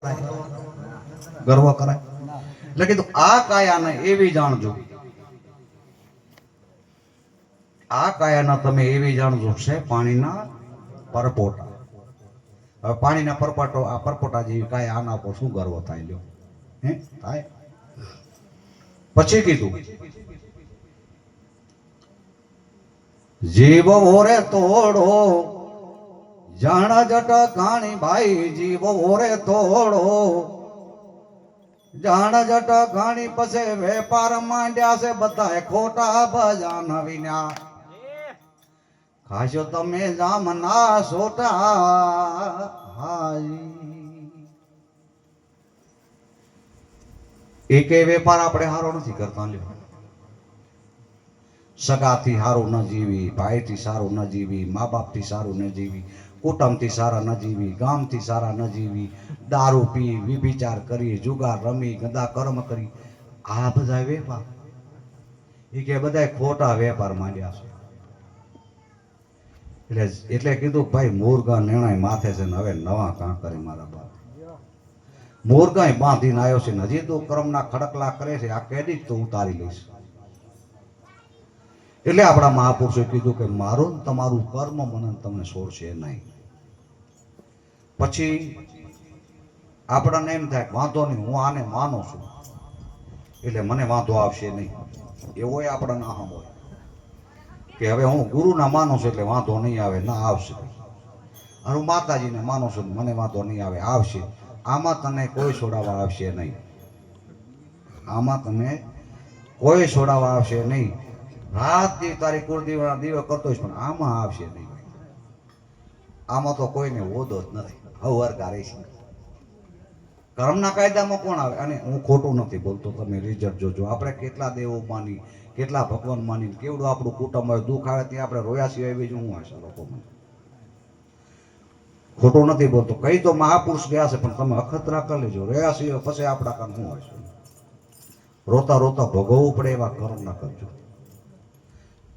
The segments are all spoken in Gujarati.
ગર્વ કરાય એટલે કીધું આ કાયાને એવી જાણજો, આ કાયાના તમે એવી જાણજો છે પાણીના પરપોટા. હવે પાણીના પરપોટો આ પરપોટા જેવી કાયા આના પર શું ગર્વ થાય લ્યો? હે થાય? પછી કીધું જીવ ઓરે તોડો જાણ જટ કાણી ભાઈ, જીવ ઓરે તોડો જાણ જટ કાણી. પસે વેપાર માંડ્યા છે બધા ખોટા ભજાન વિના, ખાશો તમે જામના સોટા હાઈ. એકે વેપાર આપણે હારો નથી કરતા લ્યો. સગાથી સારું ન જીવી, ભાઈથી સારું ન જીવી, મા બાપથી સારું ન જીવી, કુટુંબથી સારા ન જીવી, ગામથી સારા ન જીવી, દારૂ પી, વિભિચાર કરી, જુગાર રમી, ગંદા કર્મ કરી, આ બધા વેપાર એ કે બધા ખોટા વેપાર માંડ્યા છે. એટલે કીધું ભાઈ મોરગા નેણાય માથે છે ને હવે નવા કાં કરે મારા બાપ. મોરગાય બાંધીને આવ્યો છે ને હજી તો કર્મના ખડકલા કરે છે, આ કેદી તો ઉતારી લઈશ. એટલે આપણા મહાપુરુષોએ કીધું કે મારું ને તમારું કર્મ મને તમને છોડશે નહીં. પછી આપણને એમ થાય વાંધો નહીં, હું આને માનું છું એટલે મને વાંધો આવશે નહીં, એવો આપણને અહમ હોય કે હવે હું ગુરુના માનું છું એટલે વાંધો નહીં આવે, ના આવશે. હું માતાજીને માનું છું મને વાંધો નહીં આવે, આવશે. આમાં તને કોઈ છોડાવવા આવશે નહીં, આમાં તને કોઈ છોડાવવા આવશે નહીં. રાત દી તારી કુળદેવના દીવો કરતો પણ આમાં આવશે નહીં. આમાં તો કોઈને હોદો જ નથી, હવરગા રહેશે. કર્મના કાયદામાં કોણ આવે? અને હું ખોટું નથી બોલતો, તમે રિઝલ્ટ જોજો. આપણે કેટલા દેવો માની, કેટલા ભગવાન માની, કેવડું આપણું કુટુંબ હોય, દુઃખ આવે ત્યાં આપણે રોયા સિવાય બીજું શું હશે લોકોમાં? ખોટું નથી બોલતો. કઈ તો મહાપુરુષ ગયા છે પણ તમે અખતરા કરી લેજો, રોયા સિવાય પછી આપણા કામ શું હશે? રોતા રોતા ભોગવવું પડે એવા કર્મ ના કરજો,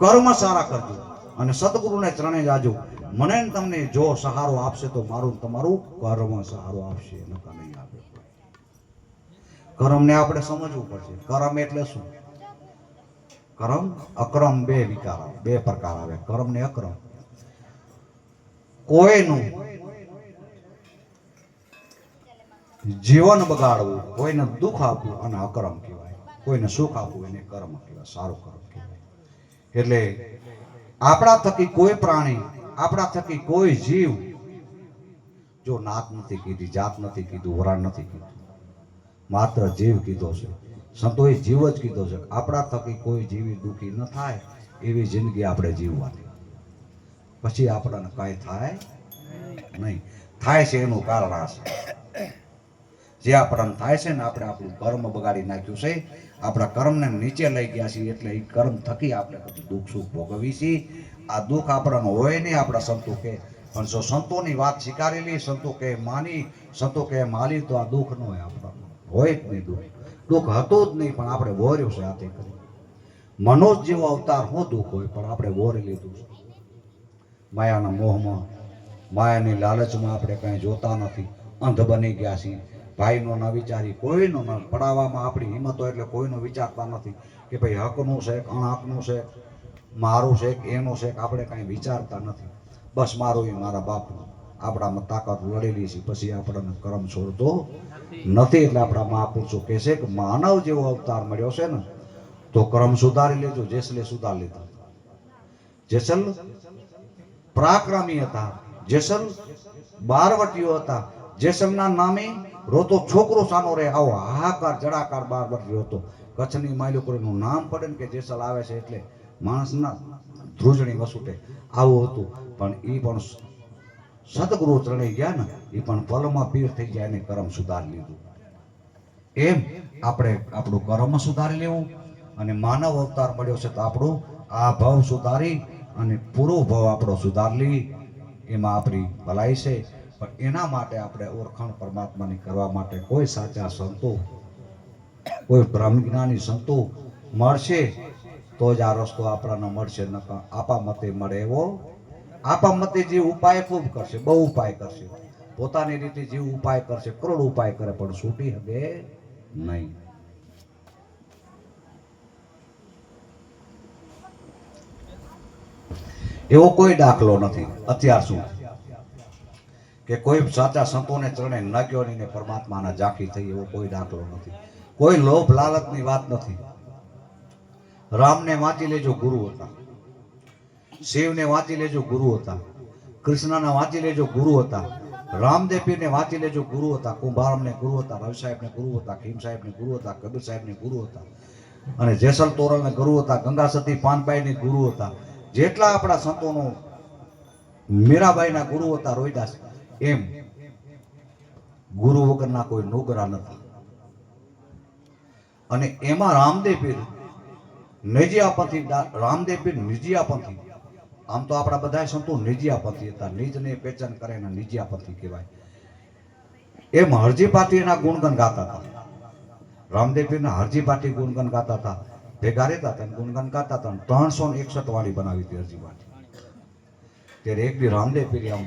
કર્મ સારા કરજો અને સદગુરુને ચરણે જાજો. મને તમને જો સહારો આપશે તો મારું તમારું કર્મ સહારો આપશે, નકા નહીં આપે. કર્મને આપણે સમજવું પડશે. કર્મ એટલે શું? કર્મ અક્રમ બે વિકાર આવે, બે પ્રકાર આવે, કર્મ ને અક્રમ. કોઈનું જીવન બગાડવું, કોઈને દુઃખ આપવું અને અક્રમ કહેવાય. કોઈને સુખ આપવું એને કર્મ કહેવાય, સારું કર્મ કહેવાય. એટલે આપણા થકી કોઈ પ્રાણી, આપણા થકી કોઈ જીવ, જો નાત નથી કીધી, જાત નથી કીધું, વરાણ નથી કીધું, માત્ર જીવ કીધો છે. સંતોએ જીવ જ કીધો છે. આપણા થકી કોઈ જીવી દુઃખી ન થાય એવી જિંદગી આપણે જીવવાની. પછી આપણને કાંઈ થાય નહીં. થાય છે એનું કારણ આ છે. જે આપણને થાય છે ને, આપણે આપણું કર્મ બગાડી નાખ્યું છે, આપણા કર્મને નીચે લઈ ગયા છીએ, એટલે એ કર્મ થકી આપણે બધું દુઃખ સુખ ભોગવી છીએ. આ દુઃખ આપણને હોય નહીં, આપણા સંતો કે, પણ જો સંતોની વાત સ્વીકારેલી, સંતો કે માની, સંતો કે માલી, તો આ દુઃખ ન હોય આપણને. હોય જ નહીં દુઃખ. દુઃખ હતું જ નહીં પણ આપણે વોર્યું છે હાથે કરી. મનોજ જેવો અવતાર શું દુઃખ હોય, પણ આપણે વોરી લીધું છે. માયાના મોહમાં, માયાની લાલચમાં આપણે કંઈ જોતા નથી, અંધ બની ગયા છીએ. ભાઈનો ન વિચારી, કોઈનો ન પડાવવામાં આપણી હિંમત હોય એટલે કોઈનો વિચારતા નથી કે ભાઈ હકનું છે, અણહકનું છે, મારું છે, એનું છે, આપણે કાંઈ વિચારતા નથી. બસ મારું એ મારા બાપનું, આપણામાં તાકાત લડેલી છે, પછી આપણને કર્મ છોડતો નથી. એટલે આપણા મહાપુરુષો કહે છે કે માનવ જેવો અવતાર મળ્યો છે ને તો કર્મ સુધારી લેજો. જેસલે સુધારી લીધા. જેસલ પરાક્રમી હતા, જેસલ બારવટીઓ હતા. જેસલના નામે રોતો છોકરો સાનો રે, આવો હાહાકાર જડાકાર બારવટીઓ હતો. કચ્છની માલિકોનું નામ પડે ને કે જેસલ આવે છે એટલે માણસના ધ્રુજણી વસૂટે, આવું હતું. પણ એ પણ સદગુરુ ચરણે ગયા ને, એ પણ પલમાં પીર થઈ ગયા, એને કર્મ સુધારી લીધું. એમ આપણે આપણું કર્મ સુધારી લેવું. અને માનવ અવતાર મળ્યો છે તો આપણું આ ભાવ સુધારી અને પૂરો ભાવ આપણો સુધારી લેવી, એમાં આપણી ભલાઈ છે. પણ એના માટે આપણે ઓળખાણ પરમાત્માની કરવા માટે કોઈ સાચા સંતો, કોઈ બ્રહ્મ જ્ઞાની સંતો મળશે તો જ આ રસ્તો આપણને મળશે. નકા આપા મતે મળે એવો, આપા મતે જે ઉપાય ખૂબ કરશે, બહુ ઉપાય કરશે, પોતાની રીતે જીવ ઉપાય કરશે, કરોડ ઉપાય કરે, પણ છૂટી શકે નહીં. એવો કોઈ દાખલો નથી અત્યાર સુધી કે કોઈ સાચા સંતોને ચરણે નાગ્યો ને પરમાત્માના ઝાંખી થઈ, એવો કોઈ દાખલો નથી. કોઈ લોભ લાલચની વાત નથી. રામને વાંચી લેજો ગુરુ હતા, શિવને વાંચી લેજો ગુરુ હતા, કૃષ્ણને વાંચી લેજો ગુરુ હતા, રામદેવ પીરને વાંચી લેજો ગુરુ હતા, કુંભારમને ગુરુ હતા, રવિ સાહેબને ગુરુ હતા, ખીમ સાહેબને ગુરુ હતા, કબીર સાહેબને ગુરુ હતા, અને જેસલ તોરલને ગુરુ હતા, ગંગા સતી પાનબાઈને ગુરુ હતા. જેટલા આપણા સંતોનો મીરાબાઈના ગુરુ હતા રોહિદાસ, એમ ગુરુ વગરના કોઈ નોકરા નથી. અને એમાં રામદેવ પીર નિજિયાપંથી, રામદેવ પીર નિજિયાપંથી. આમ તો આપણા બધા સંતો નિજિયાપંથી હતા, નિજને પેચન કરે ને નિજિયાપંથી કહેવાય. એમ હરજી એના ગુણગન ગાતા હતા. રામદેવ પીરના હરજી પાટી ગુણગન ગાતા હતા, ભેગા રહેતા હતા, ગુણગન ગાતા હતા. 361 વાળી બનાવી હતી હરજી પાટી. ત્યારે એક દી રામદેવ પીર આમ